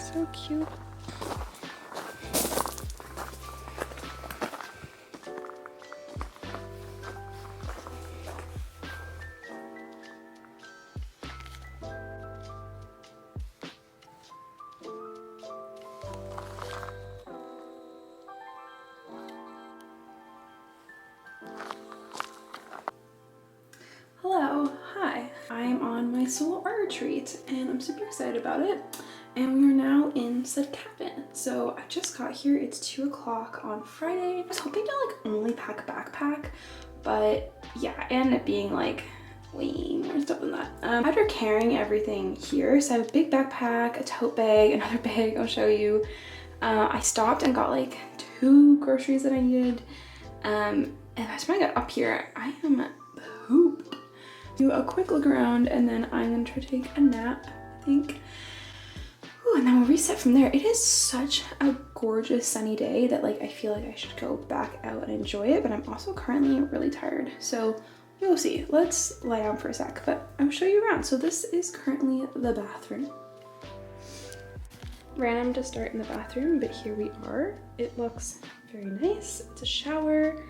So cute. Hello, hi. I'm on my solo art retreat and I'm super excited about it. And we are now in said cabin. So I just got here, it's 2 o'clock on Friday. I was hoping to like only pack a backpack, but yeah, I ended up being like way more stuff than that. After carrying everything here, so I have a big backpack, a tote bag, another bag, I'll show you. I stopped and got like 2 groceries that I needed. And by the time I got up here, I am pooped. Do a quick look around and then I'm gonna try to take a nap, I think. Ooh, and then we'll reset from there. It is such a gorgeous sunny day that like I feel like I should go back out and enjoy it, but I'm also currently really tired. So we'll see. Let's lie down for a sec, but I'll show you around. So this is currently the bathroom. Random to start in the bathroom, but here we are. It looks very nice. It's a shower.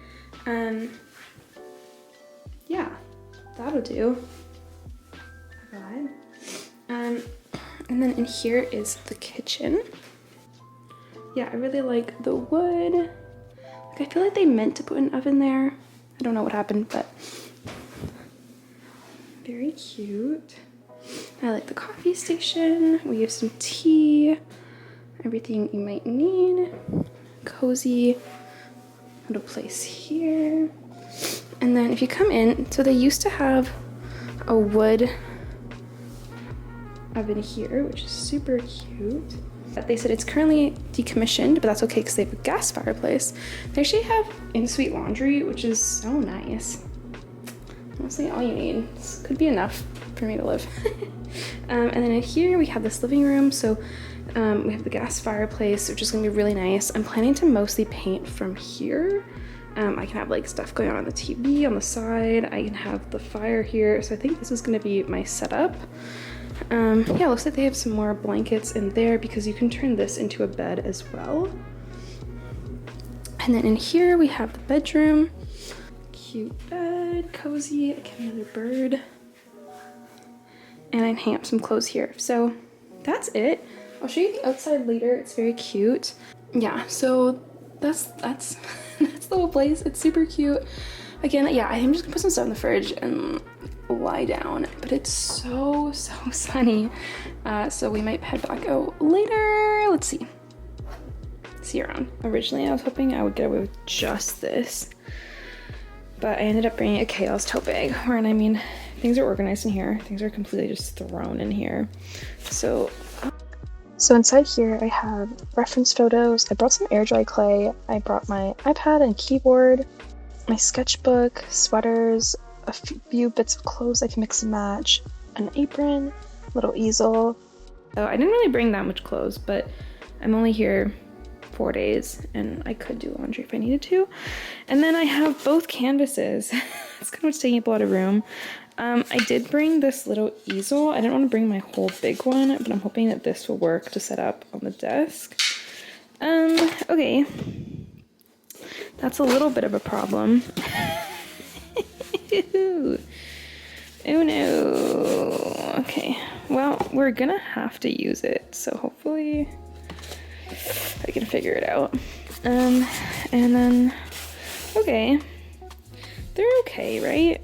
Yeah, that'll do. Vibe. And then in here is the kitchen. Yeah, I really like the wood. Like, I feel like they meant to put an oven there. I don't know what happened, but very cute. I like the coffee station. We have some tea, everything you might need. Cozy little place here. And then if you come in, so they used to have a wood oven here, which is super cute. But they said it's currently decommissioned, but that's okay because they have a gas fireplace. They actually have in-suite laundry, which is so nice. Honestly, all you need. This could be enough for me to live. And then in here we have this living room. So we have the gas fireplace, which is gonna be really nice. I'm planning to mostly paint from here. I can have like stuff going on the TV on the side. I can have the fire here. So I think this is gonna be my setup. Yeah, looks like they have some more blankets in there because you can turn this into a bed as well. And then in here we have the bedroom. Cute bed, cozy, another bird. And I hang up some clothes here. So that's it. I'll show you the outside later. It's very cute. Yeah, so that's the whole place. It's super cute. Again, yeah, I'm just gonna put some stuff in the fridge and lie down, but it's so sunny. So we might head back out later. Let's see you around. Originally, I was hoping I would get away with just this, but I ended up bringing a chaos tote bag, wherein I mean, things are organized in here. Things are completely just thrown in here. So inside here I have reference photos. I brought some air dry clay. I brought my iPad and keyboard, my sketchbook, sweaters, a few bits of clothes I can mix and match, an apron, little easel. So I didn't really bring that much clothes, but I'm only here 4 days and I could do laundry if I needed to. And then I have both canvases. It's kind of what's taking up a lot of room. I did bring this little easel. I didn't want to bring my whole big one, but I'm hoping that this will work to set up on the desk. Okay. That's a little bit of a problem. Oh no. Okay, well, we're gonna have to use it, so hopefully I can figure it out. And then, okay, they're okay, right?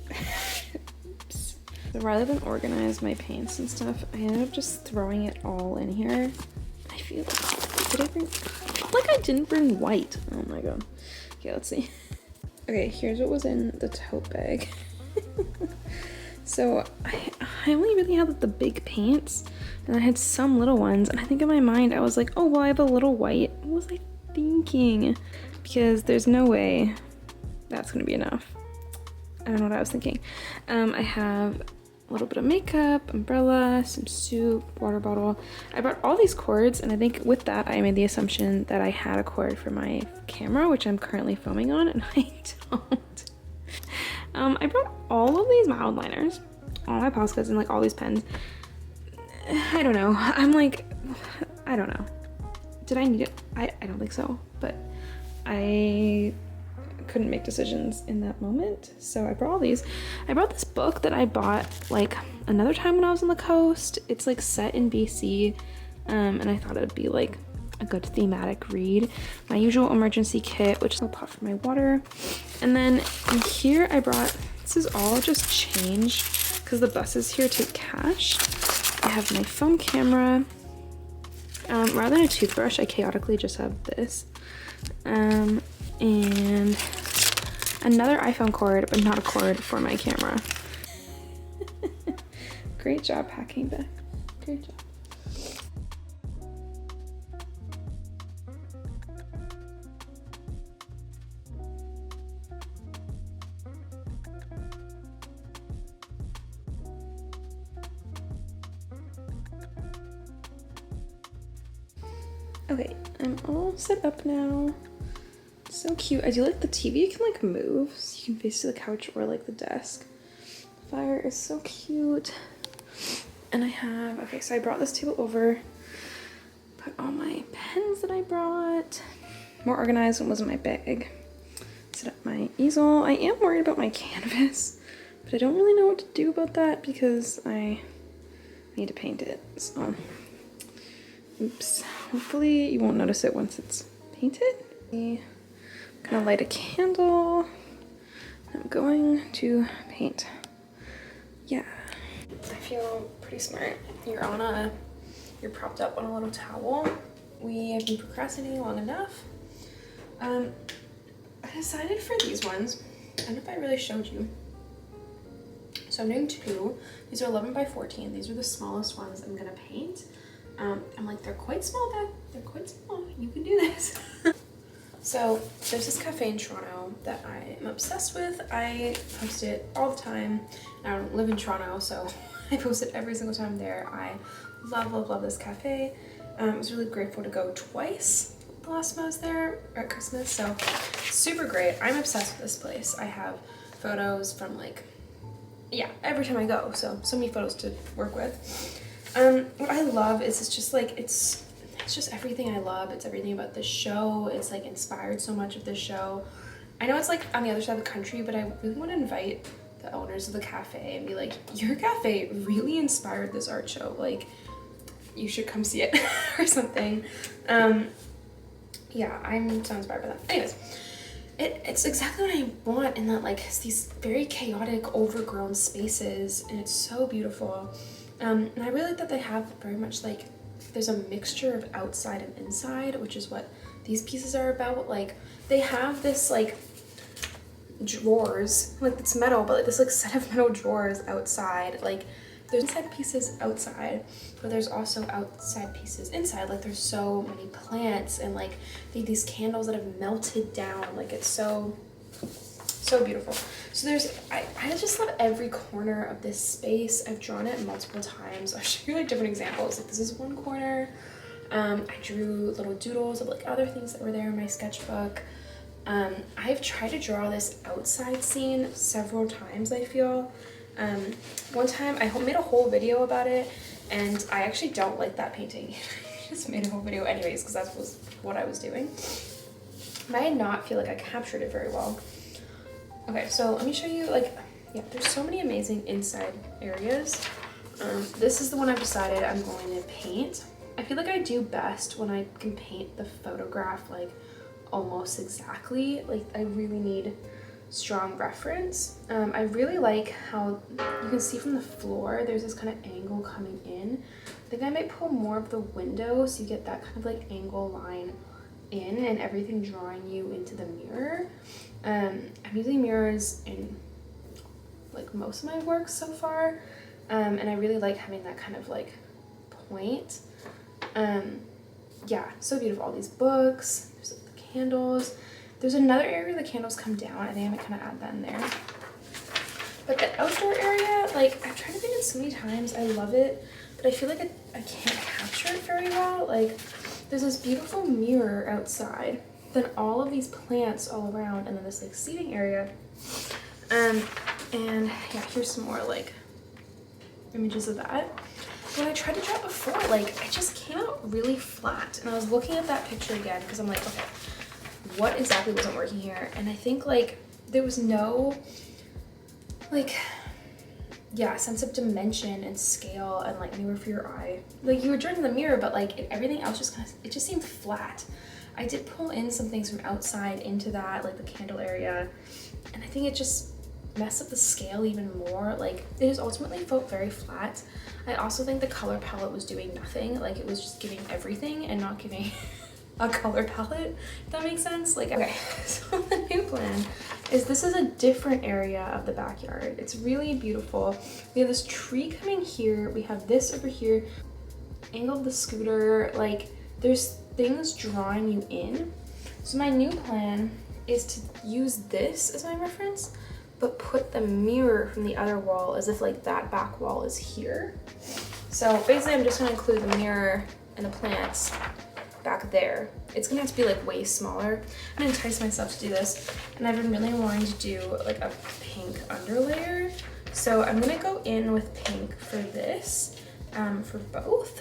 Oops. So rather than organize my paints and stuff, I ended up just throwing it all in here. I feel like I didn't bring white. Oh my god. Okay, let's see. Okay, here's what was in the tote bag. So I only really had the big paints, and I had some little ones, and I think in my mind I was like, oh well, I have a little white. What was I thinking? Because there's no way that's gonna be enough. I don't know what I was thinking. I have a little bit of makeup, umbrella, some soup, water bottle. I brought all these cords, and I think with that I made the assumption that I had a cord for my camera, which I'm currently filming on, and I don't. I brought all of these mild liners, all my Poscas, and like all these pens. I don't know. I'm like, I don't know. Did I need it? I don't think so, but I couldn't make decisions in that moment. So I brought all these. I brought this book that I bought like another time when I was on the coast. It's like set in BC, and I thought it would be like a good thematic read. My usual emergency kit, which is a pot for my water. And then in here I brought, this is all just change because the buses here take cash. I have my phone camera. Rather than a toothbrush, I chaotically just have this. And another iPhone cord, but not a cord for my camera. Great job packing, Beth. Great job. Okay, I'm all set up now. So cute. I do like the TV. You can like move, so you can face to the couch or like the desk. The fire is so cute. And I have, okay, so I brought this table over. Put all my pens that I brought. More organized when it was in my bag. Set up my easel. I am worried about my canvas, but I don't really know what to do about that because I need to paint it. So, oops. Hopefully you won't notice it once it's painted. I'm gonna light a candle. I'm going to paint. Yeah. I feel pretty smart. You're propped up on a little towel. We have been procrastinating long enough. I decided for these ones. I don't know if I really showed you. So I'm doing two. These are 11 by 14. These are the smallest ones I'm gonna paint. I'm like, they're quite small, Beth. They're quite small. You can do this. So there's this cafe in Toronto that I am obsessed with. I post it all the time. I don't live in Toronto, so I post it every single time I'm there. I love, love, love this cafe. I was really grateful to go twice the last time I was there at Christmas, so super great. I'm obsessed with this place. I have photos from like, yeah, every time I go, so many photos to work with. What I love is it's just like, it's just everything I love. It's everything about this show. It's like inspired so much of this show. I know it's like on the other side of the country, but I really want to invite the owners of the cafe and be like, your cafe really inspired this art show. Like, you should come see it or something. Yeah, I'm so inspired by that. Anyways, it's exactly what I want in that, like, it's these very chaotic, overgrown spaces, and it's so beautiful. And I really like that they have very much like, there's a mixture of outside and inside, which is what these pieces are about. Like, they have this like drawers, like it's metal, but like this like set of metal drawers outside. Like, there's inside pieces outside, but there's also outside pieces inside. Like, there's so many plants and like these candles that have melted down. Like, it's so beautiful. So I just love every corner of this space. I've drawn it multiple times. I'll show you like different examples. Like, this is one corner. I drew little doodles of like other things that were there in my sketchbook. I've tried to draw this outside scene several times, I feel. One time I made a whole video about it, and I actually don't like that painting. I just made a whole video anyways because that was what I was doing. But I did not feel like I captured it very well. Okay, so let me show you, like, yeah, there's so many amazing inside areas. This is the one I've decided I'm going to paint. I feel like I do best when I can paint the photograph like almost exactly. Like, I really need strong reference. I really like how you can see from the floor there's this kind of angle coming in. I think I might pull more of the window so you get that kind of like angle line in and everything drawing you into the mirror. I'm using mirrors in like most of my work so far, and I really like having that kind of like point. Yeah, so beautiful. All these books, there's like the candles. There's another area where the candles come down. I think I might kind of add that in there. But the outdoor area, like, I've tried to paint it so many times. I love it, but I feel like I can't capture it very well. Like, there's this beautiful mirror outside, then all of these plants all around, and then this like seating area. And yeah, here's some more like images of that. when I tried to draw it before, like, it just came out really flat. And I was looking at that picture again because I'm like, okay, what exactly wasn't working here? And I think, like, there was no, like, yeah, sense of dimension and scale and, like, anywhere for your eye. Like, you were drawing in the mirror, but, like, everything else just kind of, it just seemed flat. I did pull in some things from outside into that, like the candle area, and I think it just messed up the scale even more. Like, it just ultimately felt very flat. I also think the color palette was doing nothing. Like, it was just giving everything and not giving a color palette, if that makes sense. Like, okay, so the new plan is this is a different area of the backyard. It's really beautiful. We have this tree coming here. We have this over here. Angle of the scooter, like, there's things drawing you in. So my new plan is to use this as my reference, but put the mirror from the other wall as if, like, that back wall is here. So basically I'm just gonna include the mirror and the plants back there. It's gonna have to be, like, way smaller. I'm gonna entice myself to do this, and I've been really wanting to do, like, a pink underlayer. So I'm gonna go in with pink for this, for both.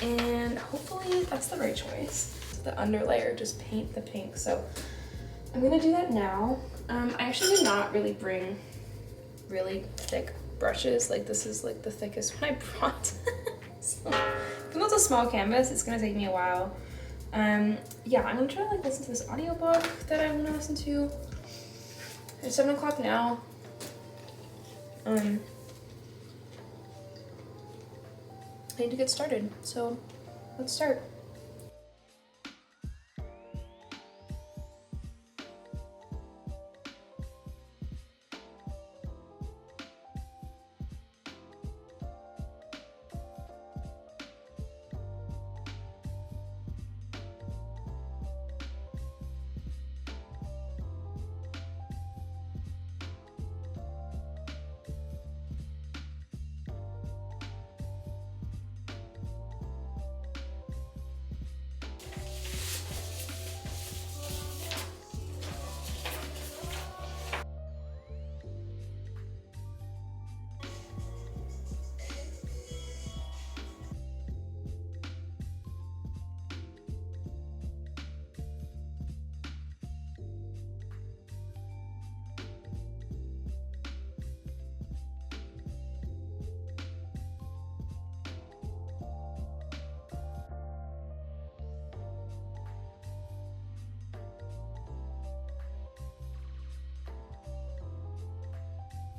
And hopefully that's the right choice. The underlayer, just paint the pink. So I'm gonna do that now. I actually did not really bring really thick brushes. Like, this is, like, the thickest one I brought. So, even though it's a small canvas, it's gonna take me a while. Yeah, I'm gonna try to, like, listen to this audiobook that I wanna listen to. It's 7 o'clock now. I need to get started, so let's start.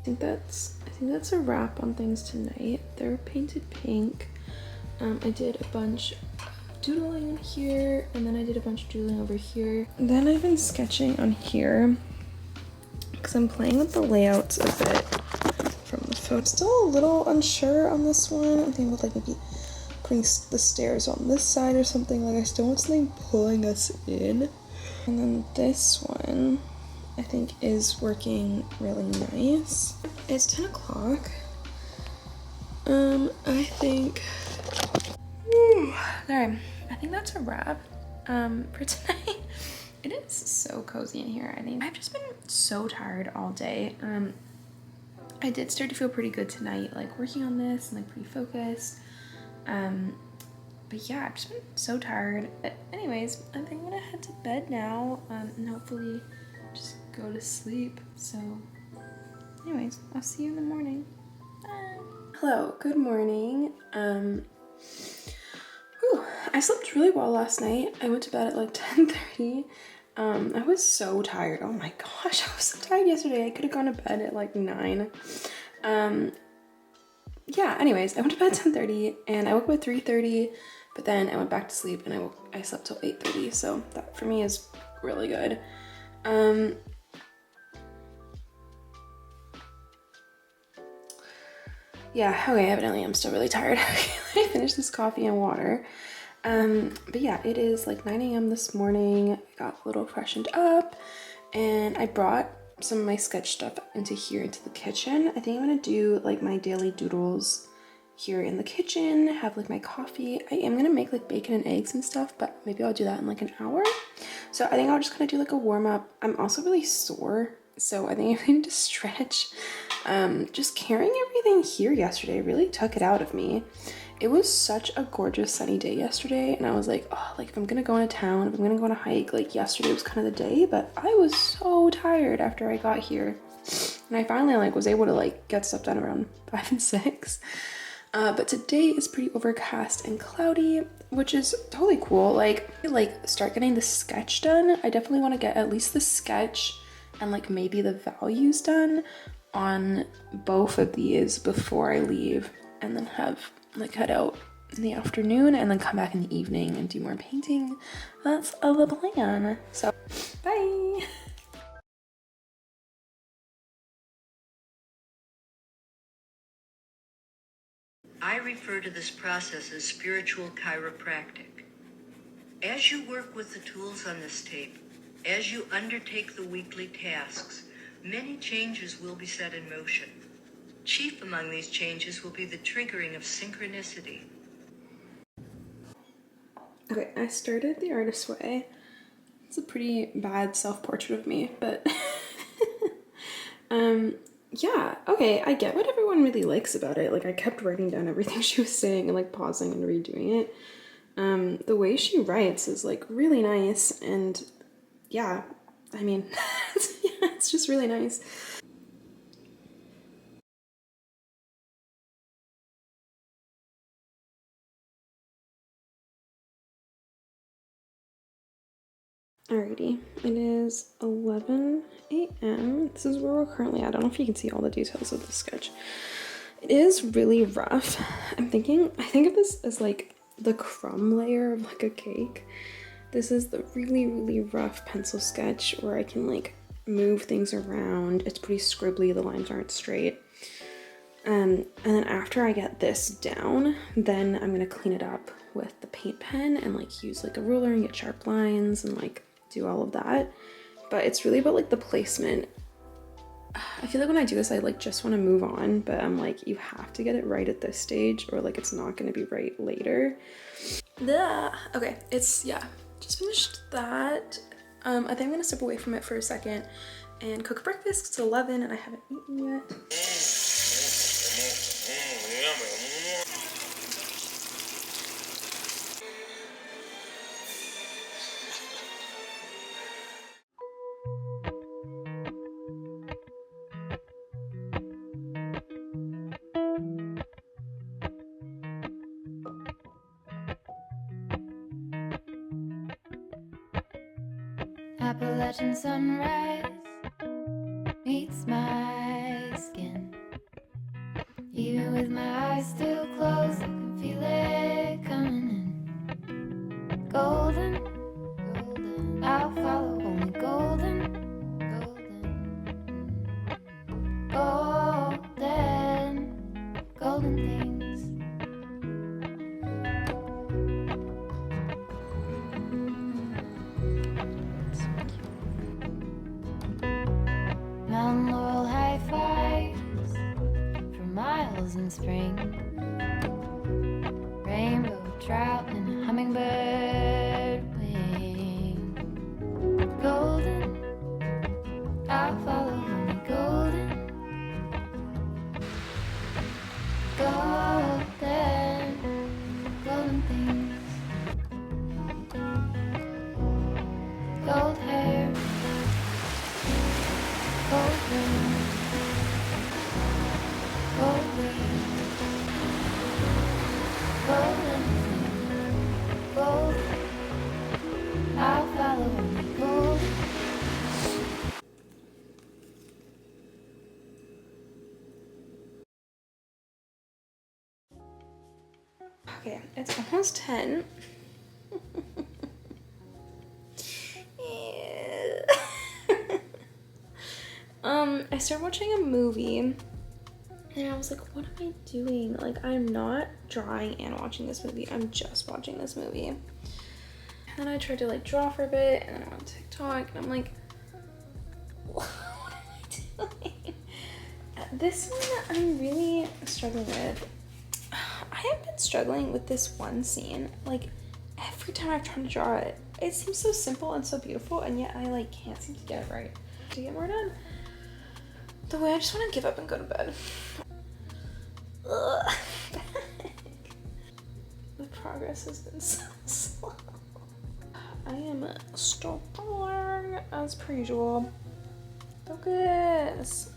I think that's a wrap on things tonight. They're painted pink. I did a bunch of doodling in here, and then I did a bunch of doodling over here. And then I've been sketching on here because I'm playing with the layouts a bit from the photo. Still a little unsure on this one. I'm thinking about, like, maybe putting the stairs on this side or something. Like, I still want something pulling us in. And then this one I think is working really nice. It's 10 o'clock. I think, there, I think that's a wrap for tonight. It is so cozy in here. I think I've just been so tired all day. I did start to feel pretty good tonight, like working on this and, like, pretty focused. But yeah, I've just been so tired. But anyways, I think I'm gonna head to bed now, and hopefully just go to sleep. So anyways, I'll see you in the morning. Bye. Hello, good morning. I slept really well last night. I went to bed at like 10:30. I was so tired. Oh my gosh, I was so tired yesterday. I could have gone to bed at like 9. Yeah, anyways, I went to bed at 10:30 and I woke up at 3:30, but then I went back to sleep and I slept till 8:30. So that for me is really good. Yeah, okay, evidently I'm still really tired. I finished this coffee and water. But yeah, it is like 9 a.m. this morning. I got a little freshened up and I brought some of my sketch stuff into the kitchen. I think I'm gonna do like my daily doodles here in the kitchen, have like my coffee. I am gonna make like bacon and eggs and stuff, but maybe I'll do that in like an hour. So I think I'll just kind of do like a warm up. I'm also really sore, so I think I need to stretch. Just carrying everything everything here yesterday really took it out of me. It was such a gorgeous sunny day yesterday, and I was like, oh, like if I'm gonna go into town, if I'm gonna go on a hike, like yesterday was kind of the day, but I was so tired after I got here. And I finally like was able to like get stuff done around 5 and 6. But today is pretty overcast and cloudy, which is totally cool. Like start getting the sketch done. I definitely want to get at least the sketch and like maybe the values done on both of these before I leave, and then have like head out in the afternoon and then come back in the evening and do more painting. That's the plan. So bye. I refer to this process as spiritual chiropractic. As you work with the tools on this tape, as you undertake the weekly tasks, many changes will be set in motion. Chief among these changes will be the triggering of synchronicity. Okay, I started the artist's way. It's a pretty bad self-portrait of me, but yeah, okay, I get what everyone really likes about it. Like I kept writing down everything she was saying and like pausing and redoing it. The way she writes is like really nice, and yeah, I mean, yeah, it's just really nice. Alrighty, it is 11 a.m. This is where we're currently at. I don't know if you can see all the details of the sketch. It is really rough. I think of this as like the crumb layer of like a cake. This is the really, really rough pencil sketch where I can like move things around. It's pretty scribbly, the lines aren't straight. And then after I get this down, then I'm gonna clean it up with the paint pen and like use like a ruler and get sharp lines and like do all of that. But it's really about like the placement. I feel like when I do this, I like just want to move on, but I'm like, you have to get it right at this stage or like it's not going to be right later. Okay, yeah, just finished that. I think I'm gonna step away from it for a second and cook breakfast. It's 11 and I haven't eaten yet. Appalachian sunrise meets my skin. Even with my eyes still closed, I can feel it coming in. Golden, golden, I'll follow only golden, golden, golden, golden things. Mountain laurel high fives for miles in spring. Rainbow trout and a hummingbird wing. Golden, I'll follow only golden, golden, golden things. Gold hair, gold ring, gold leaf, golden, gold. I'll follow only gold. Okay, it's almost 10. I started watching a movie and I was like, what am I doing? Like, I'm not drawing and watching this movie. I'm just watching this movie. And then I tried to like draw for a bit and then I'm on TikTok and I'm like, what am I doing? This one I'm really struggling with. I have been struggling with this one scene. Like, every time I've tried to draw it, it seems so simple and so beautiful, and yet I like can't seem to get it right. To get more done. The way I just want to give up and go to bed. Ugh. The progress has been so slow. I am stumbling as per usual. Focus.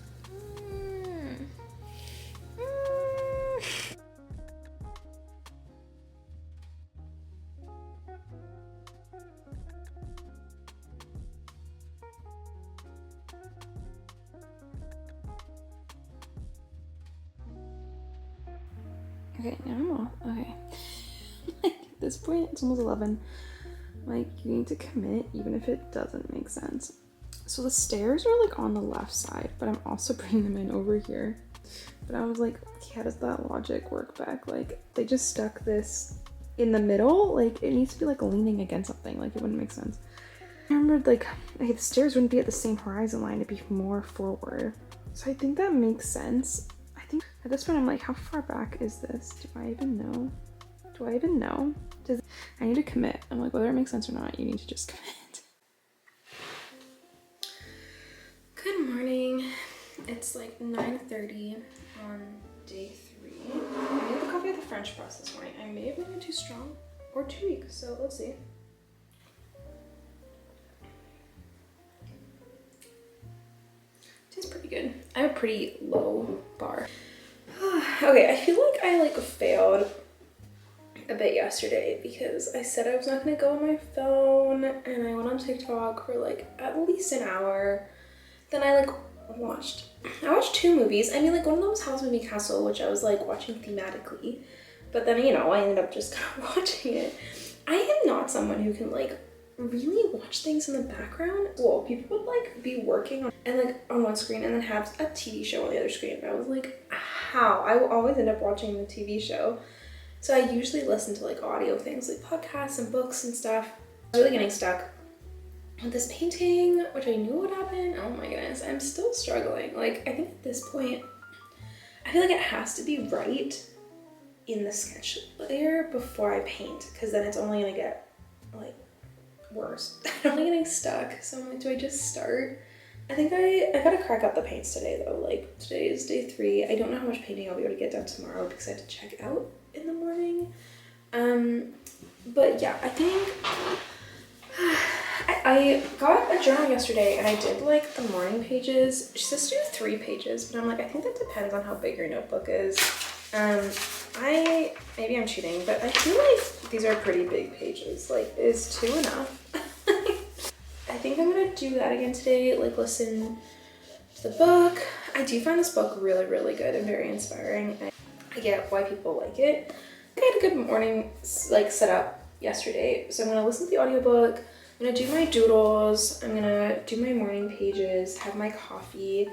Okay, now I'm off. Okay. At this point, it's almost 11. Like, you need to commit even if it doesn't make sense. So the stairs are like on the left side, but I'm also bringing them in over here. But I was like, how does that logic work back? Like, they just stuck this in the middle. Like, it needs to be like leaning against something. Like, it wouldn't make sense. I remembered like, okay, the stairs wouldn't be at the same horizon line. It'd be more forward. So I think that makes sense. I think at this point I'm like, how far back is this? Do I even know? I need to commit. I'm like, whether it makes sense or not, you need to just commit. Good morning. It's like 9:30 on day 3. I made the coffee with the French press this morning. I may have made it too strong or too weak, so let's see. Tastes pretty good. I have a pretty low bar. Okay, I feel like I failed a bit yesterday because I said I was not gonna go on my phone and I went on TikTok for like at least an hour. Then I watched 2 movies. I mean, like one of them was House Moving Castle, which I was like watching thematically, but then I ended up just kind of watching it. I am not someone who can like really watch things in the background. Well, people would like be working on and like on one screen and then have a TV show on the other screen. And I was like, how? I will always end up watching the TV show. So I usually listen to like audio things like podcasts and books and stuff. I was really getting stuck with this painting, which I knew would happen. Oh my goodness, I'm still struggling. Like, I think at this point, I feel like it has to be right in the sketch layer before I paint, because then it's only gonna get like worse. I'm only getting stuck. So I'm like, do I just start? I think I gotta crack up the paints today though. Like, today is day 3. I don't know how much painting I'll be able to get done tomorrow because I have to check out in the morning. But yeah, I think I got a journal yesterday and I did like the morning pages. She says to do 3 pages, but I'm like, I think that depends on how big your notebook is. Maybe I'm cheating, but I feel like these are pretty big pages. Like, is 2 enough? I think I'm gonna do that again today, like listen to the book. I do find this book really, really good and very inspiring. I get why people like it. I had a good morning like set up yesterday, so I'm gonna listen to the audiobook. I'm gonna do my doodles. I'm gonna do my morning pages, have my coffee,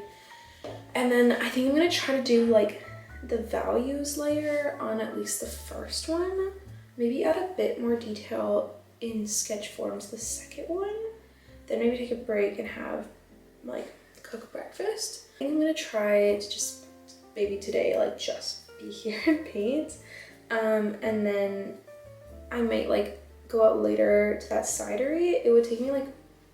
and then I think I'm gonna try to do like the values layer on at least the first one. Maybe add a bit more detail in sketch form to the second one. Then maybe take a break and have like cook breakfast. I think I'm gonna try to just maybe today like just be here and paint. And then I might like go out later to that cidery. It would take me like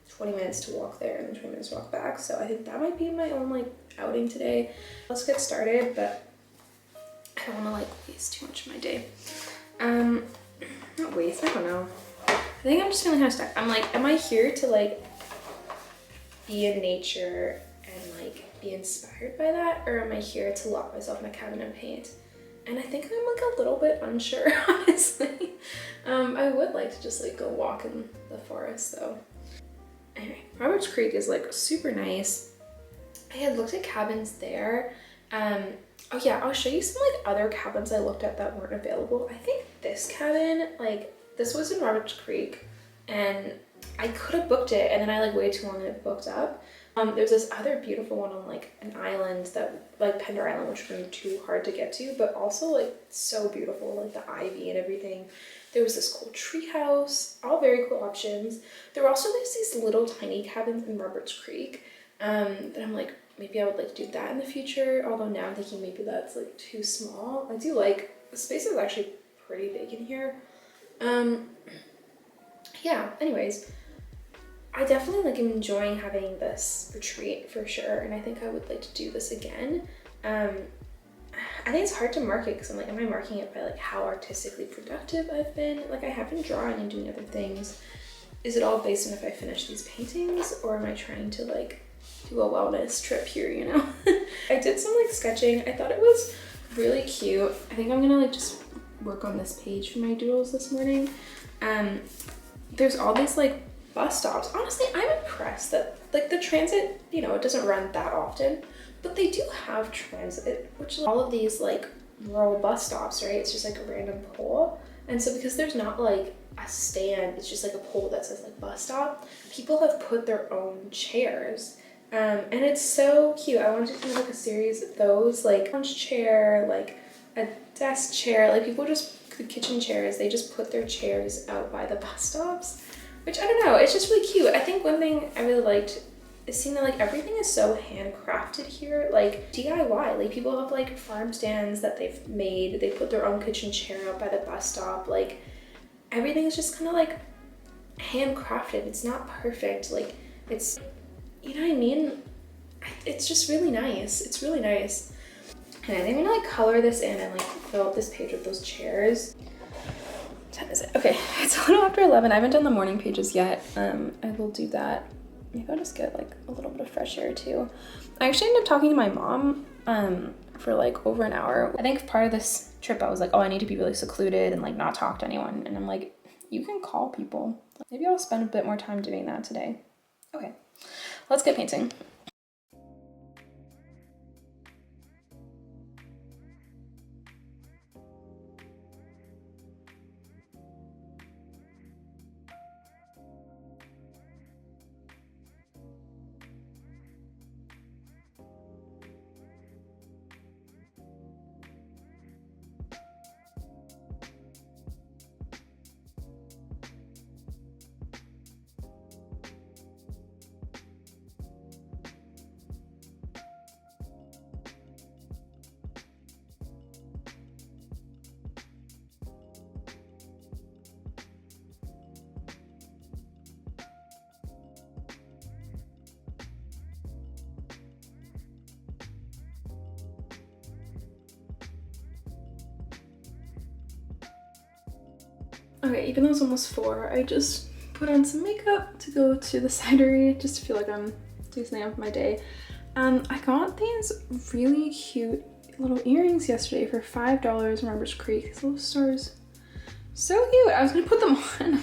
20 minutes to walk there and then 20 minutes to walk back. So I think that might be my own like outing today. Let's get started, but I don't want to like waste too much of my day. Not waste, I don't know. I think I'm just feeling kind of stuck. I'm like, am I here to like be in nature and like be inspired by that? Or am I here to lock myself in a cabin and paint? And I think I'm like a little bit unsure, honestly. I would like to just like go walk in the forest though. Anyway, Roberts Creek is like super nice. I had looked at cabins there. Oh yeah, I'll show you some like other cabins I looked at that weren't available. I think this cabin, like this was in Roberts Creek and I could have booked it and then I like waited too long and it booked up. There's this other beautiful one on like an island that like Pender Island, which would be too hard to get to, but also like so beautiful, like the ivy and everything. There was this cool tree house, all very cool options. There were also these little tiny cabins in Roberts Creek that I'm like, maybe I would like to do that in the future. Although now I'm thinking maybe that's like too small. I do like, the space is actually pretty big in here. Yeah, anyways, I definitely like am enjoying having this retreat for sure. And I think I would like to do this again. I think it's hard to mark it because I'm like, am I marking it by like how artistically productive I've been? Like I have been drawing and doing other things. Is it all based on if I finish these paintings, or am I trying to like do a wellness trip here, you know? I did some like sketching. I thought it was really cute. I think I'm gonna like just work on this page for my doodles this morning. There's all these like bus stops. Honestly, I'm impressed that like the transit, you know, it doesn't run that often, but they do have transit, which all of these like rural bus stops, right? It's just like a random pole. And so because there's not like a stand, it's just like a pole that says like bus stop, people have put their own chairs. And it's so cute. I wanted to do like a series of those, like lounge chair, like a desk chair, like people just, the kitchen chairs, they just put their chairs out by the bus stops, which I don't know, it's just really cute. I think one thing I really liked is seeing that like everything is so handcrafted here, like DIY, like people have like farm stands that they've made, they put their own kitchen chair out by the bus stop, like everything is just kind of like handcrafted. It's not perfect, like it's, you know what I mean? It's just really nice. It's really nice. And I think I'm gonna like color this in and like fill up this page with those chairs. What time is it? Okay, it's a little after 11. I haven't done the morning pages yet. I will do that. Maybe I'll just get like a little bit of fresh air too. I actually ended up talking to my mom for like over an hour. I think part of this trip I was like, oh, I need to be really secluded and like not talk to anyone. And I'm like, you can call people. Maybe I'll spend a bit more time doing that today. Okay, let's get painting. Okay, even though it's almost 4, I just put on some makeup to go to the cidery just to feel like I'm doing something up my day. I got these really cute little earrings yesterday for $5 from Arbors Creek. These little stars. So cute. I was gonna put them on.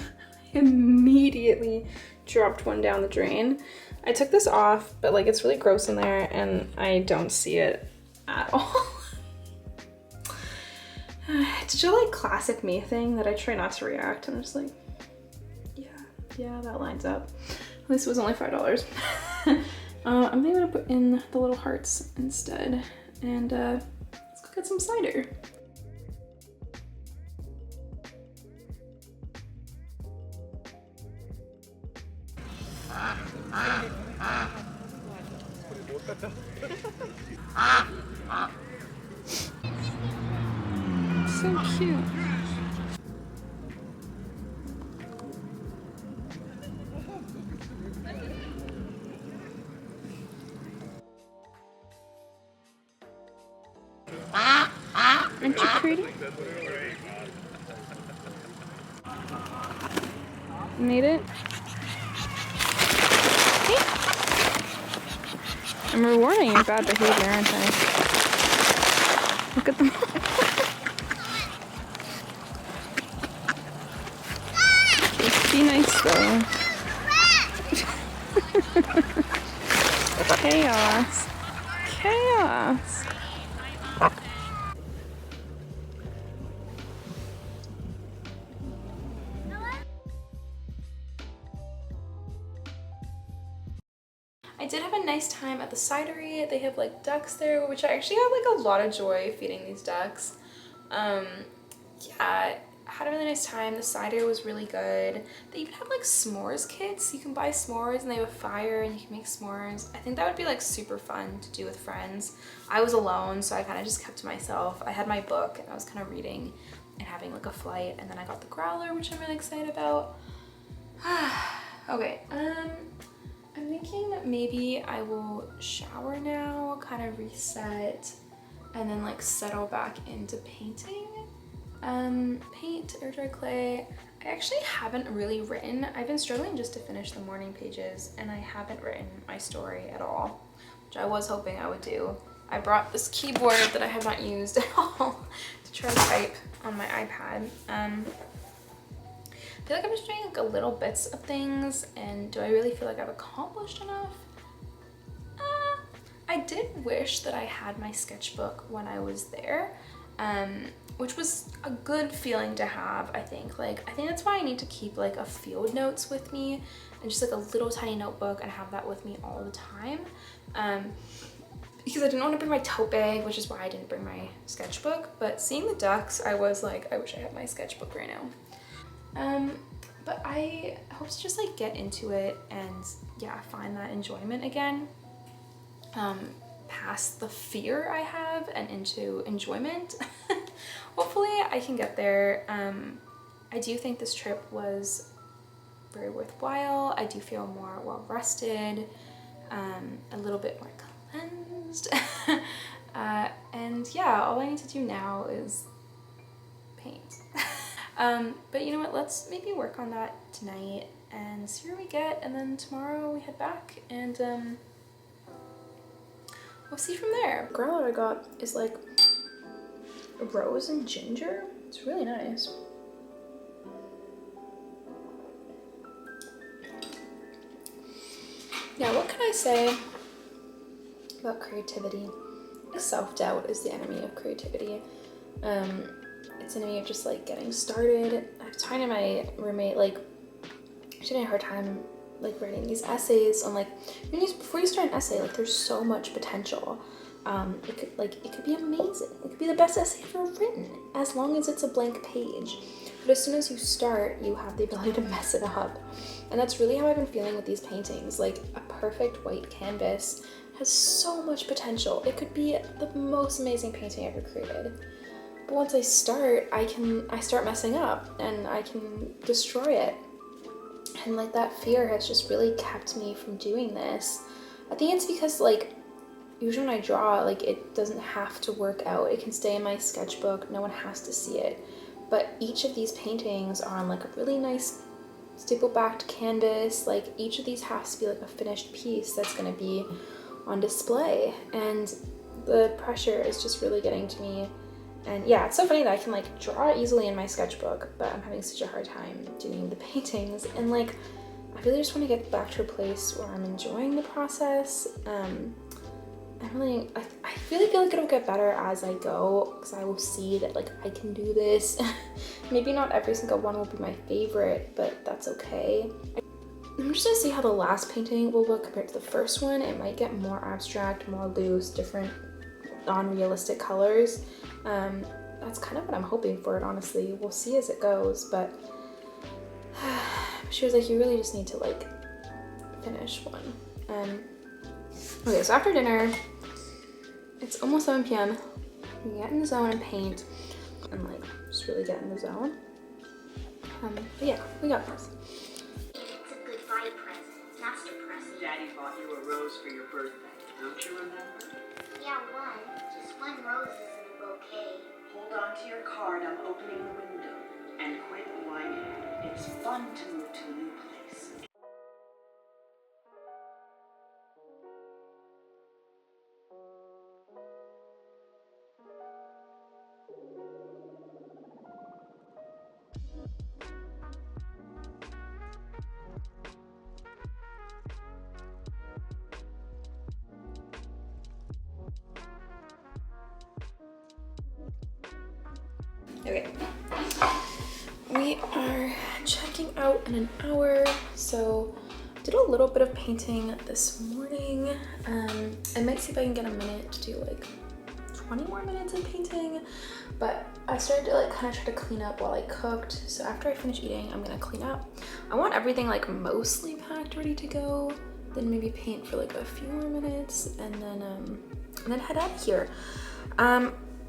I immediately dropped one down the drain. I took this off, but like it's really gross in there and I don't see it at all. It's just like classic me thing that I try not to react. I'm just like, yeah, that lines up. At least it was only $5. I'm maybe gonna put in the little hearts instead. And let's go get some cider. So cute. Aren't you pretty? Made it? Hey. I'm rewarding your bad behavior, aren't I? Look at them. Be nice though. Chaos. Chaos. I did have a nice time at the cidery. They have like ducks there, which I actually had like a lot of joy feeding these ducks. Yeah, I had a really nice time. The cider was really good. They even have like s'mores kits. You can buy s'mores and they have a fire and you can make s'mores. I think that would be like super fun to do with friends. I was alone, so I kind of just kept to myself. I had my book and I was kind of reading and having like a flight, and then I got the growler, which I'm really excited about. Okay, I'm thinking that maybe I will shower now, kind of reset, and then like settle back into painting. Paint, air dry clay. I actually haven't really written. I've been struggling just to finish the morning pages, and I haven't written my story at all, which I was hoping I would do. I brought this keyboard that I have not used at all to try to type on my iPad. I feel like I'm just doing like a little bits of things, and do I really feel like I've accomplished enough? I did wish that I had my sketchbook when I was there, which was a good feeling to have, I think. Like, I think that's why I need to keep like a field notes with me and just like a little tiny notebook and have that with me all the time. Because I didn't want to bring my tote bag, which is why I didn't bring my sketchbook. But seeing the ducks, I was like, I wish I had my sketchbook right now. But I hope to just like get into it and yeah, find that enjoyment again. Past the fear I have and into enjoyment. Hopefully I can get there. I do think this trip was very worthwhile. I do feel more well rested, a little bit more cleansed. And yeah, all I need to do now is paint. But you know what, let's maybe work on that tonight and see where we get, and then tomorrow we head back and we'll see from there. The girl that I got is like rose and ginger. It's really nice. Yeah, what can I say about creativity? Self-doubt is the enemy of creativity. It's an enemy of just like getting started. I was talking to my roommate, like she had a hard time like writing these essays on like before you start an essay, like there's so much potential. It could be amazing. It could be the best essay ever written as long as it's a blank page. But as soon as you start, you have the ability to mess it up. And that's really how I've been feeling with these paintings. Like a perfect white canvas has so much potential. It could be the most amazing painting ever created. But once I start, I start messing up and I can destroy it. And like that fear has just really kept me from doing this. I think it's because like usually when I draw, like it doesn't have to work out. It can stay in my sketchbook. No one has to see it. But each of these paintings are on like a really nice staple backed canvas. Like each of these has to be like a finished piece that's going to be on display. And the pressure is just really getting to me. And yeah, it's so funny that I can like draw easily in my sketchbook, but I'm having such a hard time doing the paintings. And like, I really just want to get back to a place where I'm enjoying the process. I really feel like it'll get better as I go, because I will see that like I can do this. Maybe not every single one will be my favorite, but that's okay. I'm just gonna see how the last painting will look compared to the first one. It might get more abstract, more loose, different non-realistic colors. That's kind of what I'm hoping for it, honestly. We'll see as it goes, but she was like, you really just need to like finish one. Okay, so after dinner, it's almost 7 p.m. We get in the zone and paint and like just really get in the zone. But yeah, we got this. It's a goodbye present, master present. Daddy bought you a rose for your birthday. Don't you remember? Yeah, one. Just one rose is in a bouquet. Hold on to your card. I'm opening the window. And quit whining. It's fun to move to a new place. Okay, we are checking out in an hour, so did a little bit of painting this morning. I might see if I can get a minute to do like 20 more minutes of painting, but I started to like kind of try to clean up while I cooked. So after I finish eating, I'm gonna clean up. I want everything like mostly packed, ready to go, then maybe paint for like a few more minutes, and then head out of here.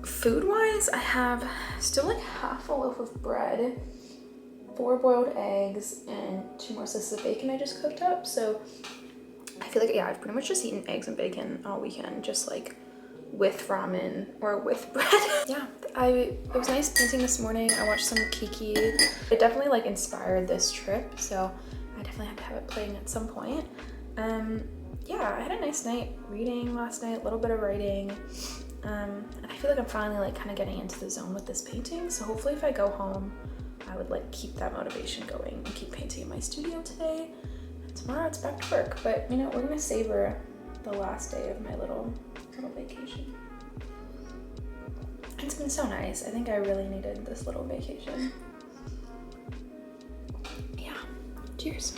Food-wise, I have still like half a loaf of bread, 4 boiled eggs, and 2 more slices of bacon I just cooked up. So I feel like, yeah, I've pretty much just eaten eggs and bacon all weekend, just like with ramen or with bread. Yeah, it was nice painting this morning. I watched some Kiki. It definitely like inspired this trip, so I definitely have to have it playing at some point. Yeah, I had a nice night reading last night, a little bit of writing. And I feel like I'm finally like kind of getting into the zone with this painting. So hopefully if I go home, I would like keep that motivation going and keep painting in my studio today. And tomorrow it's back to work, but you know, we're gonna savor the last day of my little vacation. It's been so nice. I think I really needed this little vacation. Yeah, cheers.